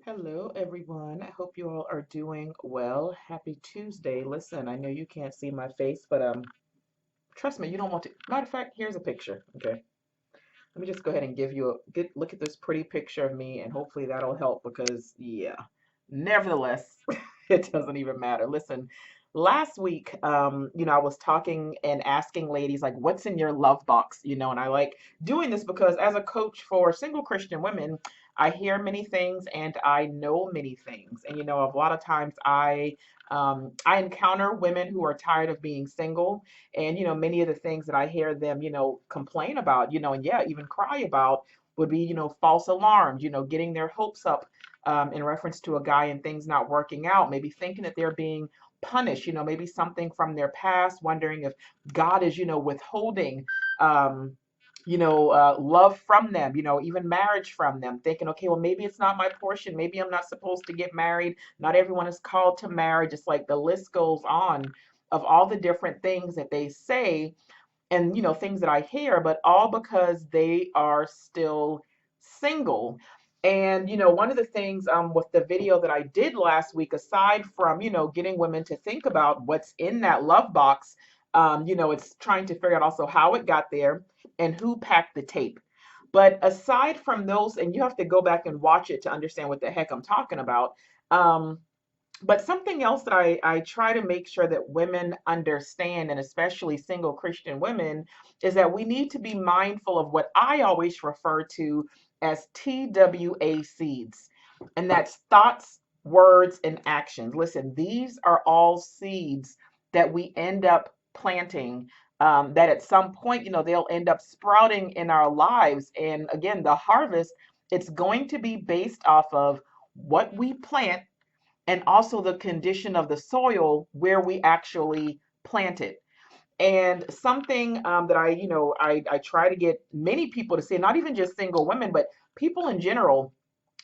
Hello, everyone. I hope you all are doing well. Happy Tuesday. Listen, I know you can't see my face, but trust me, you don't want to. Matter of fact, here's a picture. Okay, let me just go ahead and give you a good look at this pretty picture of me, and hopefully that'll help because, yeah, nevertheless, it doesn't even matter. Listen, last week, I was talking and asking ladies, like, what's in your love box, and I like doing this because as a coach for single Christian women, I hear many things and I know many things. And, a lot of times I encounter women who are tired of being single and, many of the things that I hear them, complain about, and yeah, even cry about would be, false alarms, getting their hopes up in reference to a guy and things not working out, maybe thinking that they're being punished, maybe something from their past, wondering if God is, withholding, love from them, even marriage from them, thinking, okay, well, maybe it's not my portion. Maybe I'm not supposed to get married. Not everyone is called to marry. Just like the list goes on of all the different things that they say and things that I hear, but all because they are still single. And one of the things with the video that I did last week, aside from getting women to think about what's in that love box, it's trying to figure out also how it got there and who packed the tape. But aside from those, and you have to go back and watch it to understand what the heck I'm talking about. Um, but something else that I try to make sure that women understand, and especially single Christian women, is that we need to be mindful of what I always refer to as TWA seeds. And that's thoughts, words, and actions. Listen, these are all seeds that we end up planting. That at some point, they'll end up sprouting in our lives. And again, the harvest, it's going to be based off of what we plant and also the condition of the soil where we actually plant it. And something that I try to get many people to say, not even just single women, but people in general,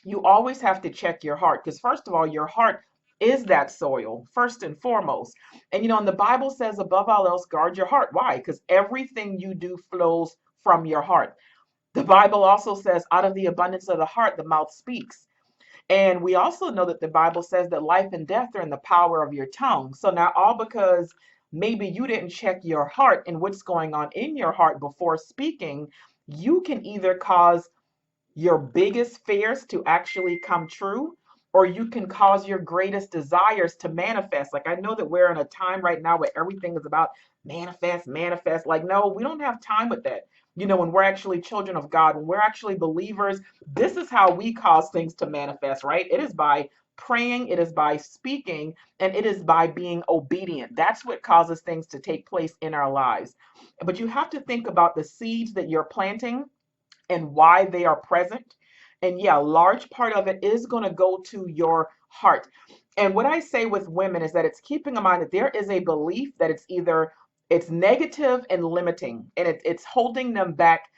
you always have to check your heart because first of all, your heart is that soil first and foremost. And and the Bible says above all else, guard your heart. Why? Because everything you do flows from your heart. The Bible also says out of the abundance of the heart, the mouth speaks. And we also know that the Bible says that life and death are in the power of your tongue. So now, all because maybe you didn't check your heart and what's going on in your heart before speaking, you can either cause your biggest fears to actually come true, or you can cause your greatest desires to manifest. Like, I know that we're in a time right now where everything is about manifest, manifest. Like, no, we don't have time with that. When we're actually children of God, when we're actually believers, this is how we cause things to manifest, right? It is by praying, it is by speaking, and it is by being obedient. That's what causes things to take place in our lives. But you have to think about the seeds that you're planting and why they are present. And yeah, a large part of it is going to go to your heart. And what I say with women is that it's keeping in mind that there is a belief that it's negative and limiting, and it's holding them back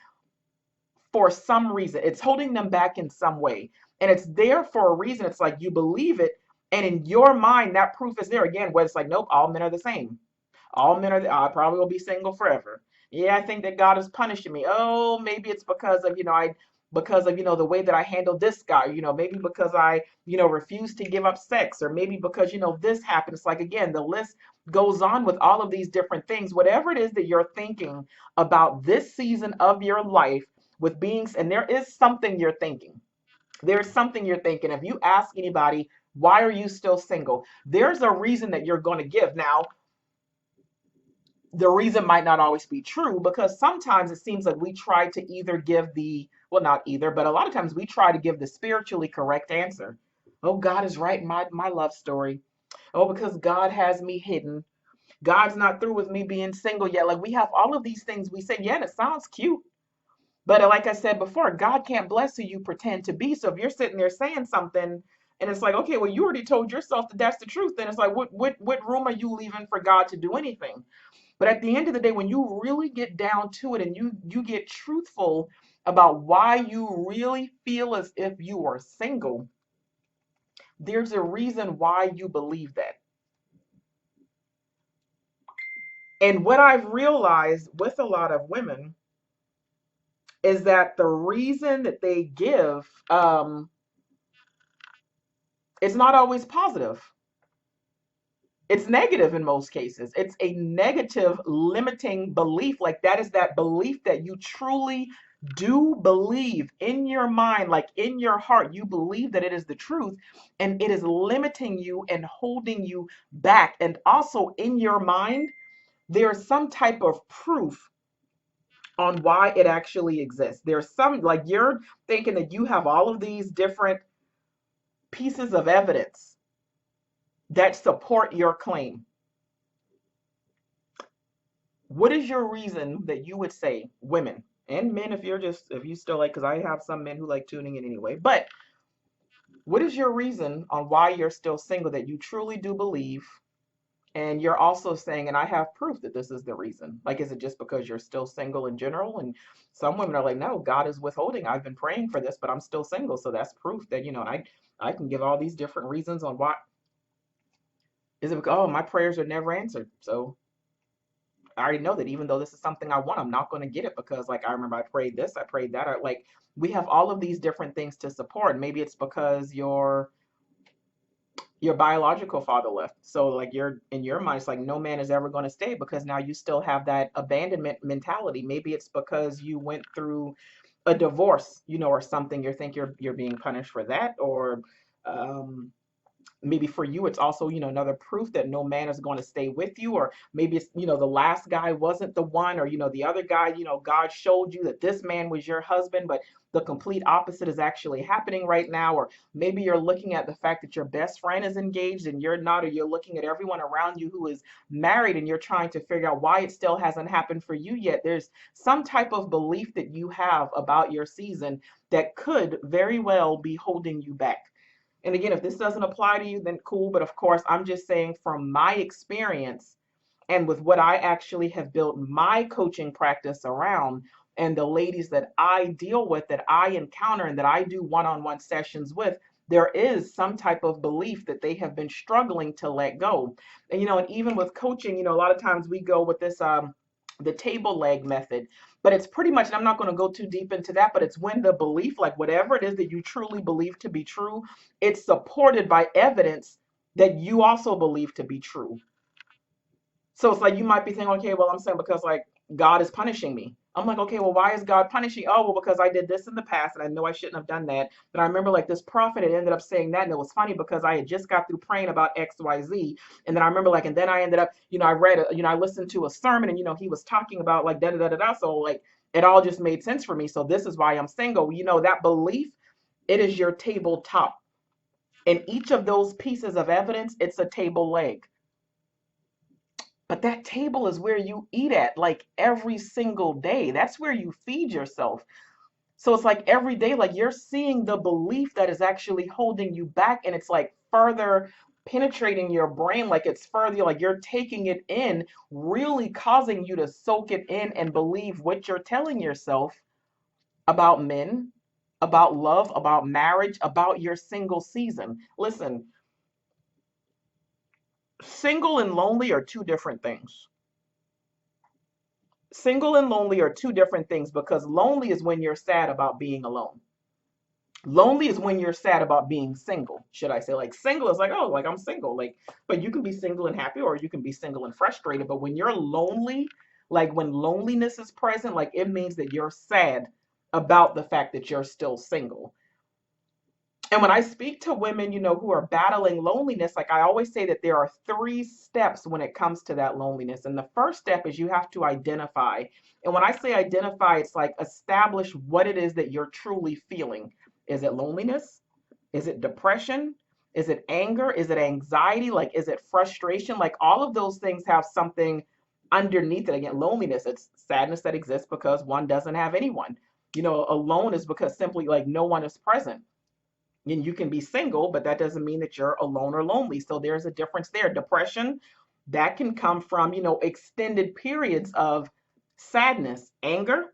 for some reason. It's holding them back in some way. And it's there for a reason. It's like you believe it, and in your mind, that proof is there again, where it's like, nope, all men are the same. All men are, I probably will be single forever. Yeah, I think that God is punishing me. Oh, maybe it's because of, because of, the way that I handled this guy, maybe because I, refuse to give up sex, or maybe because, this happened. It's like, again, the list goes on with all of these different things. Whatever it is that you're thinking about this season of your life with beings, and there is something you're thinking. There's something you're thinking. If you ask anybody, why are you still single? There's a reason that you're going to give. Now, the reason might not always be true because sometimes it seems like we try to either give well, not either, but a lot of times we try to give the spiritually correct answer. Oh, God is writing my love story. Oh, because God has me hidden. God's not through with me being single yet. Like, we have all of these things we say, yeah, and it sounds cute. But like I said before, God can't bless who you pretend to be. So if you're sitting there saying something and it's like, okay, well, you already told yourself that that's the truth, then it's like, what room are you leaving for God to do anything? But at the end of the day, when you really get down to it and you get truthful about why you really feel as if you are single, there's a reason why you believe that. And what I've realized with a lot of women is that the reason that they give It's not always positive. It's negative in most cases. It's a negative limiting belief. Like that is that belief that you truly do believe in your mind, like in your heart, you believe that it is the truth, and it is limiting you and holding you back. And also in your mind, there's some type of proof on why it actually exists. There's some, like you're thinking that you have all of these different pieces of evidence that support your claim. What is your reason that you would say, women and men, if you still like, because I have some men who like tuning in anyway, but what is your reason on why you're still single that you truly do believe? And you're also saying, and I have proof that this is the reason. Like, is it just because you're still single in general? And some women are like, no, God is withholding. I've been praying for this, but I'm still single. So that's proof that, and I can give all these different reasons on why. Is it because, oh, my prayers are never answered. So I already know that even though this is something I want, I'm not going to get it because, like, I remember I prayed this, I prayed that. Like, we have all of these different things to support. Maybe it's because your biological father left. So, like, you're in your mind, it's like no man is ever going to stay because now you still have that abandonment mentality. Maybe it's because you went through a divorce, or something. You think you're being punished for that, or um, maybe for you it's also another proof that no man is going to stay with you, or maybe it's the last guy wasn't the one, or the other guy, God showed you that this man was your husband, but the complete opposite is actually happening right now. Or maybe you're looking at the fact that your best friend is engaged and you're not, or you're looking at everyone around you who is married and you're trying to figure out why it still hasn't happened for you yet. There's some type of belief that you have about your season that could very well be holding you back. And again, if this doesn't apply to you, then cool. But of course, I'm just saying from my experience and with what I actually have built my coaching practice around, and the ladies that I deal with, that I encounter, and that I do one-on-one sessions with, there is some type of belief that they have been struggling to let go. And and even with coaching, a lot of times we go with this the table leg method, but it's pretty much, and I'm not going to go too deep into that, but it's when the belief, like whatever it is that you truly believe to be true, it's supported by evidence that you also believe to be true. So it's like you might be thinking, okay, well, I'm saying because like God is punishing me. I'm like, okay, well, why is God punishing? Oh, well, because I did this in the past and I know I shouldn't have done that. But I remember like this prophet had ended up saying that. And it was funny because I had just got through praying about XYZ. And then I remember like, and then I ended up, I read, I listened to a sermon and, he was talking about like da da da da da. So like it all just made sense for me. So this is why I'm single. That belief, it is your tabletop. And each of those pieces of evidence, it's a table leg. But that table is where you eat at like every single day. That's where you feed yourself. So it's like every day, like you're seeing the belief that is actually holding you back, and it's like further penetrating your brain, like it's further, like you're taking it in, really causing you to soak it in and believe what you're telling yourself about men, about love, about marriage, about your single season. Listen, single and lonely are two different things. Single and lonely are two different things, because lonely is when you're sad about being alone. Lonely is when you're sad about being single, should I say. Like single is like, oh, like I'm single. Like, but you can be single and happy, or you can be single and frustrated. But when you're lonely, like when loneliness is present, like it means that you're sad about the fact that you're still single. And when I speak to women, who are battling loneliness, like I always say that there are 3 steps when it comes to that loneliness. And the first step is you have to identify. And when I say identify, it's like establish what it is that you're truly feeling. Is it loneliness? Is it depression? Is it anger? Is it anxiety? Like, is it frustration? Like, all of those things have something underneath it. Again, loneliness, it's sadness that exists because one doesn't have anyone. Alone is because simply like no one is present. And you can be single, but that doesn't mean that you're alone or lonely. So there's a difference there. Depression, that can come from, extended periods of sadness. Anger,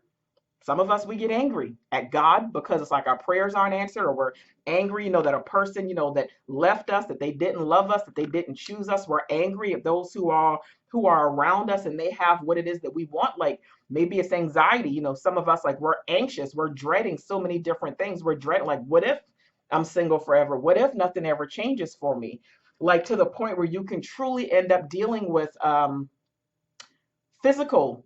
some of us, we get angry at God because it's like our prayers aren't answered, or we're angry, that a person, that left us, that they didn't love us, that they didn't choose us. We're angry at those who are around us and they have what it is that we want. Like maybe it's anxiety. Some of us, like we're anxious, we're dreading so many different things. We're dreading like, what if I'm single forever? What if nothing ever changes for me? Like to the point where you can truly end up dealing with physical,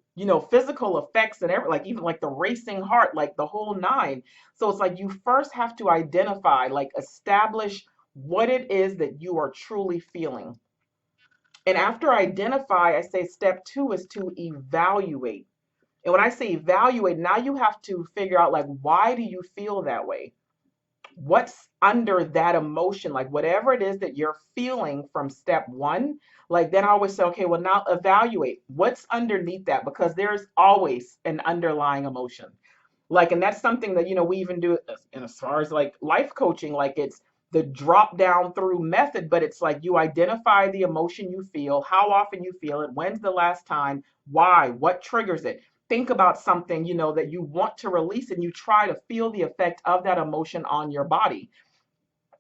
physical effects and every, like even like the racing heart, like the whole nine. So it's like you first have to identify, like establish what it is that you are truly feeling. And after identify, I say step two is to evaluate. And when I say evaluate, now you have to figure out, like, why do you feel that way? What's under that emotion? Like whatever it is that you're feeling from step one, like then I always say, okay, well, now evaluate what's underneath that, because there's always an underlying emotion. Like, and that's something that, we even do in as far as like life coaching, like it's the drop down through method, but it's like you identify the emotion you feel, how often you feel it, when's the last time, why, what triggers it. Think about something, that you want to release, and you try to feel the effect of that emotion on your body.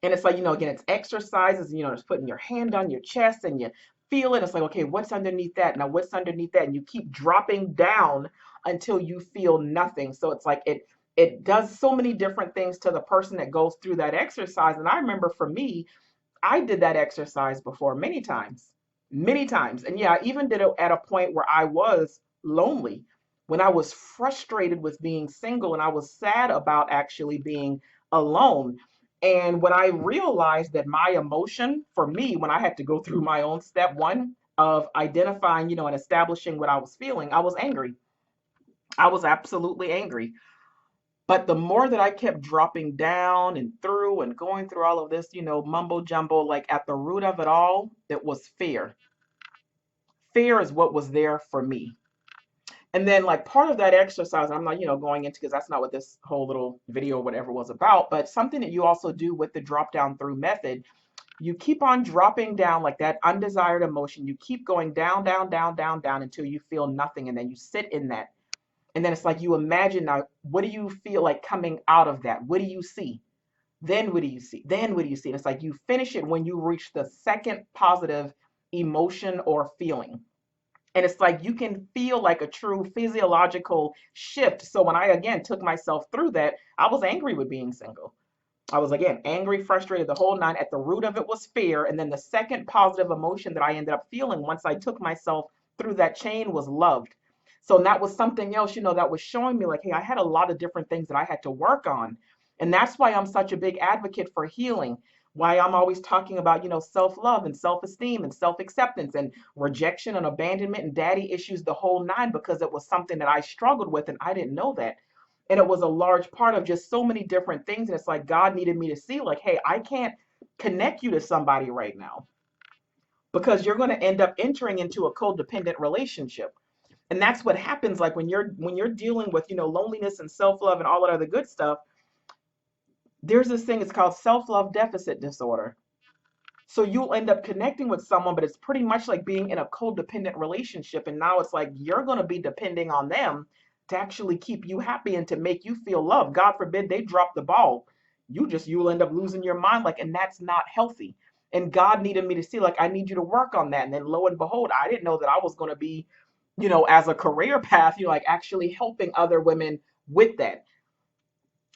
And it's like, again, it's exercises, it's putting your hand on your chest and you feel it. It's like, okay, what's underneath that? Now, what's underneath that? And you keep dropping down until you feel nothing. So it's like it does so many different things to the person that goes through that exercise. And I remember for me, I did that exercise before many times, many times. And yeah, I even did it at a point where I was lonely, when I was frustrated with being single and I was sad about actually being alone. And when I realized that my emotion, for me, when I had to go through my own step one of identifying, and establishing what I was feeling, I was angry. I was absolutely angry. But the more that I kept dropping down and through and going through all of this, mumbo jumbo, like at the root of it all, it was fear. Fear is what was there for me. And then, like, part of that exercise, I'm not, going into, because that's not what this whole little video or whatever was about, but something that you also do with the drop down through method, you keep on dropping down, like that undesired emotion. You keep going down, down, down, down, down until you feel nothing. And then you sit in that. And then it's like you imagine, now, what do you feel like coming out of that? What do you see? Then what do you see? Then what do you see? And it's like you finish it when you reach the second positive emotion or feeling. And it's like you can feel like a true physiological shift. So when I again took myself through that, I was angry with being single. I was again angry, frustrated, the whole nine. At the root of it was fear. And then the second positive emotion that I ended up feeling once I took myself through that chain was loved. So that was something else, that was showing me, like, hey, I had a lot of different things that I had to work on. And that's why I'm such a big advocate for healing. Why I'm always talking about, self-love and self-esteem and self-acceptance and rejection and abandonment and daddy issues, the whole nine, because it was something that I struggled with and I didn't know that. And it was a large part of just so many different things. And it's like God needed me to see, like, hey, I can't connect you to somebody right now, because you're going to end up entering into a codependent relationship. And that's what happens, like when you're dealing with, loneliness and self-love and all that other good stuff. There's this thing, it's called self-love deficit disorder. So you'll end up connecting with someone, but it's pretty much like being in a codependent relationship. And now it's like you're going to be depending on them to actually keep you happy and to make you feel loved. God forbid they drop the ball. You'll end up losing your mind. Like, and that's not healthy. And God needed me to see, like, I need you to work on that. And then lo and behold, I didn't know that I was going to be, as a career path, like actually helping other women with that.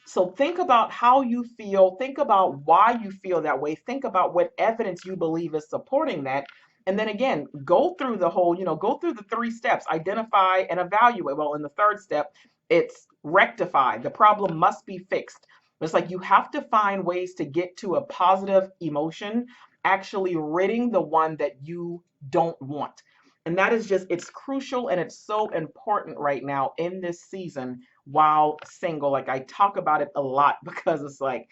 So think about how you feel, think about why you feel that way, think about what evidence you believe is supporting that. And then again, go through the whole, go through the three steps: identify and evaluate. Well, in the third step, it's rectify. The problem must be fixed. It's like you have to find ways to get to a positive emotion, actually ridding the one that you don't want. And that is just, it's crucial and it's so important right now in this season while single. Like, I talk about it a lot because it's like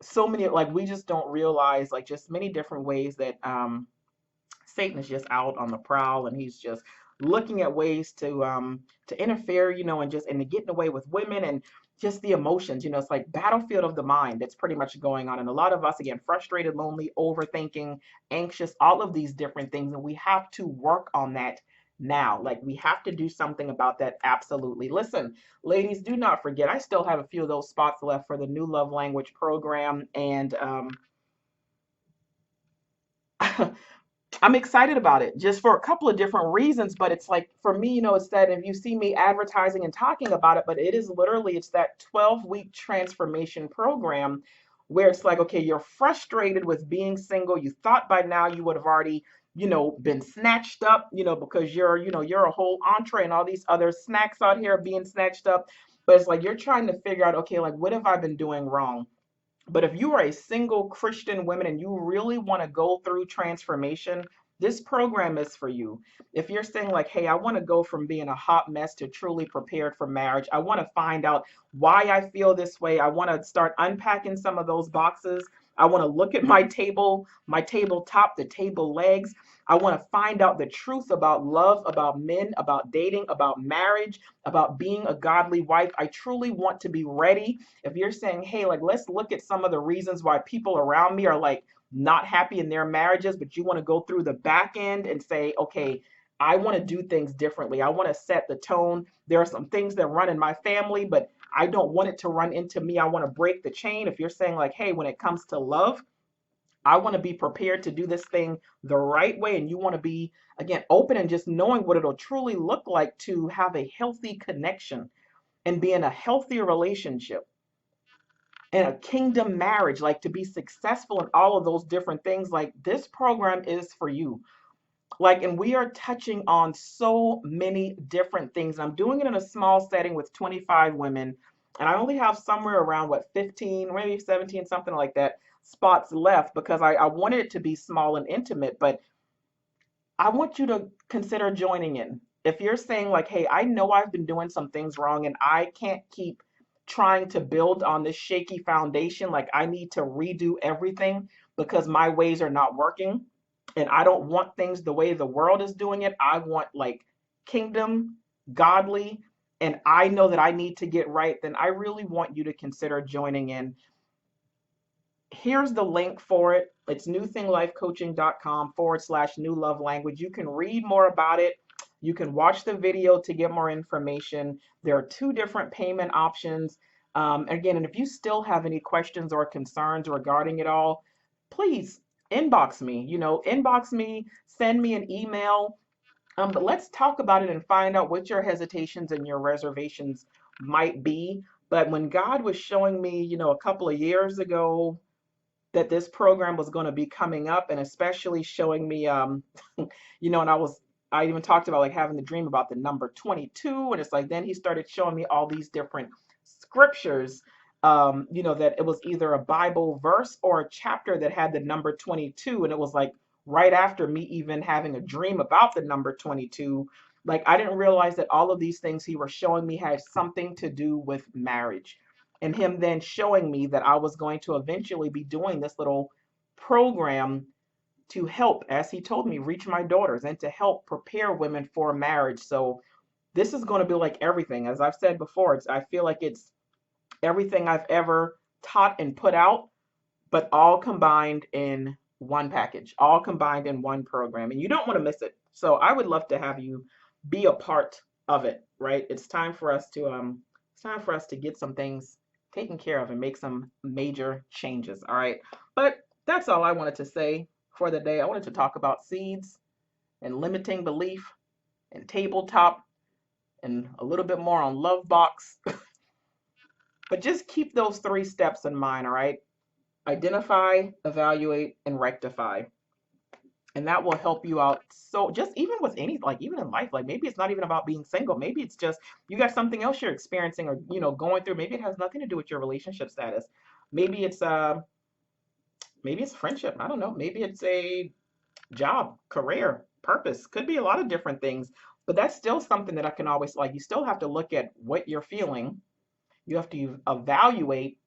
so many, like, we just don't realize, like, just many different ways that Satan is just out on the prowl, and he's just looking at ways to interfere, and to getting away with women, and just the emotions. It's like battlefield of the mind that's pretty much going on. And a lot of us, again, frustrated, lonely, overthinking, anxious, all of these different things. And we have to work on that now. Like, we have to do something about that. Absolutely. Listen, ladies, do not forget, I still have a few of those spots left for the new love language program. And I'm excited about it just for a couple of different reasons. But it's like, for me, it's that, if you see me advertising and talking about it, but it is literally, it's that 12-week transformation program where it's like, okay, you're frustrated with being single. You thought by now you would have already, been snatched up, because you're a whole entree and all these other snacks out here being snatched up. But it's like you're trying to figure out, okay, like what have I been doing wrong? But if you are a single Christian woman and you really want to go through transformation, this program is for you. If you're saying, like, hey, I want to go from being a hot mess to truly prepared for marriage, I want to find out why I feel this way. I want to start unpacking some of those boxes. I want to look at my tabletop, the table legs. I want to find out the truth about love, about men, about dating, about marriage, about being a godly wife. I truly want to be ready. If you're saying, hey, like, let's look at some of the reasons why people around me are like not happy in their marriages, but you want to go through the back end and say, okay, I want to do things differently. I want to set the tone. There are some things that run in my family, but I don't want it to run into me. I want to break the chain. If you're saying, like, hey, when it comes to love, I want to be prepared to do this thing the right way. And you want to be, again, open and just knowing what it'll truly look like to have a healthy connection and be in a healthier relationship and a kingdom marriage, like to be successful in all of those different things. Like, this program is for you. Like, and we are touching on so many different things. I'm doing it in a small setting with 25 women, and I only have somewhere around what, 15, maybe 17, something like that, spots left, because I wanted it to be small and intimate. But I want you to consider joining in. If you're saying, like, hey, I know I've been doing some things wrong and I can't keep trying to build on this shaky foundation, like I need to redo everything because my ways are not working and I don't want things the way the world is doing it. I want like kingdom, godly, and I know that I need to get right. Then I really want you to consider joining in. Here's the link for it. It's newthinglifecoaching.com/new love language. You can read more about it. You can watch the video to get more information. There are 2 different payment options. Again, and if you still have any questions or concerns regarding it all, please inbox me. Inbox me, send me an email. But let's talk about it and find out what your hesitations and your reservations might be. But when God was showing me, a couple of years ago, that this program was going to be coming up, and especially showing me and I even talked about like having the dream about the number 22, and it's like then he started showing me all these different scriptures, that it was either a Bible verse or a chapter that had the number 22, and it was like right after me even having a dream about the number 22. Like, I didn't realize that all of these things he was showing me had something to do with marriage, and him then showing me that I was going to eventually be doing this little program to help, as he told me, reach my daughters and to help prepare women for marriage. So this is going to be like everything. As I've said before, I feel like it's everything I've ever taught and put out, but all combined in one package, all combined in one program. And you don't want to miss it. So I would love to have you be a part of it, right? It's time for us to get some things taken care of and make some major changes. All right. But that's all I wanted to say for the day. I wanted to talk about seeds and limiting belief and tabletop and a little bit more on love box. But just keep those 3 steps in mind. All right. Identify, evaluate, and rectify. And that will help you out. So just even with any, like even in life, like maybe it's not even about being single. Maybe it's just you got something else you're experiencing or going through. Maybe it has nothing to do with your relationship status. Maybe it's friendship. I don't know. Maybe it's a job, career, purpose. Could be a lot of different things. But that's still something that I can always, like, you still have to look at what you're feeling. You have to evaluate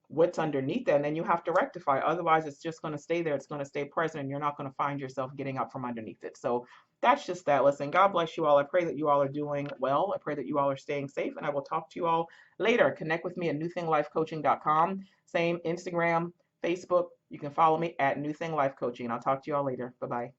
what's underneath that, and then you have to rectify. Otherwise, it's just going to stay there. It's going to stay present, and you're not going to find yourself getting up from underneath it. So that's just that. Listen, God bless you all. I pray that you all are doing well. I pray that you all are staying safe, and I will talk to you all later. Connect with me at newthinglifecoaching.com. Same Instagram, Facebook. You can follow me at New Thing Life Coaching. I'll talk to you all later. Bye-bye.